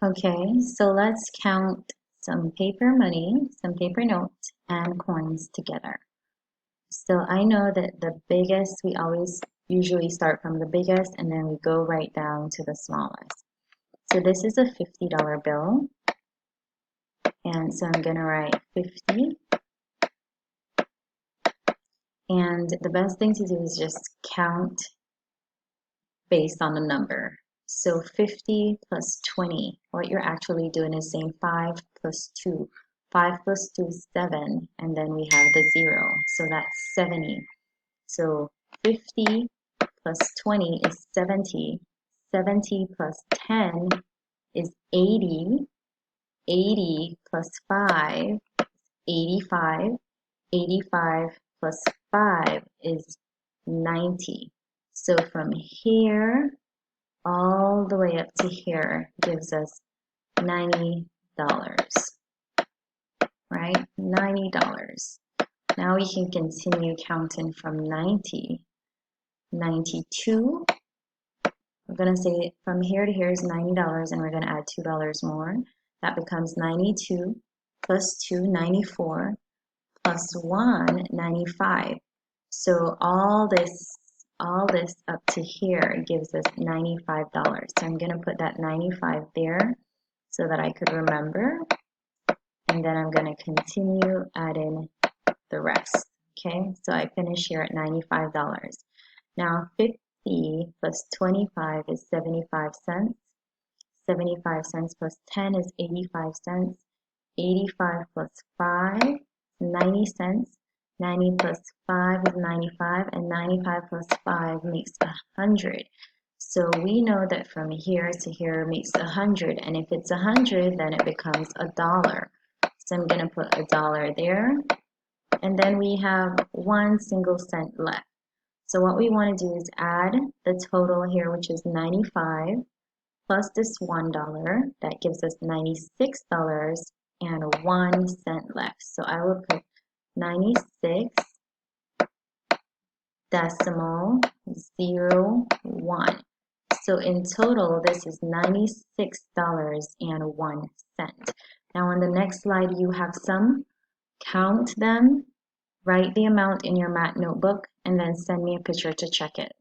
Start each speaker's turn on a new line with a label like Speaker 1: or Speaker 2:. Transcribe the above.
Speaker 1: Okay, so let's count some paper money, some paper notes, and coins together. So I know that the biggest, we always usually start from the biggest and then we go right down to the smallest. So this is a $50 bill. And so I'm going to write 50. And the best thing to do is just count based on the number. So 50 plus 20, what you're actually doing is saying 5 plus 2. 5 plus 2 is 7, and then we have the 0, so that's 70. So 50 plus 20 is 70. 70 plus 10 is 80. 80 plus 5, 85. 85 plus 5 is 90. So from here all the way up to here gives us $90, right? $90. Now we can continue counting from 90. 92. We're going to say from here to here is $90 and we're going to add $2 more. That becomes 92 plus 2, 94, plus 1, 95. So all this up to here gives us $95. So I'm going to put that 95 there so that I could remember. And then I'm going to continue adding the rest. Okay, so I finish here at $95. Now 50 plus 25 is 75 cents. 75 cents plus 10 is 85 cents. 85 plus 5 is 90 cents. 90 plus 5 is 95, and 95 plus 5 makes 100. So we know that from here to here makes 100, and if it's 100, then it becomes $1. So I'm going to put $1 there, and then we have 1 single cent left. So what we want to do is add the total here, which is 95, plus this $1. That gives us $96 and 1 cent left. So I will put 96 decimal 01. So in total, this is $96.01. Now on the next slide, you have some. Count them, write the amount in your math notebook, and then send me a picture to check it.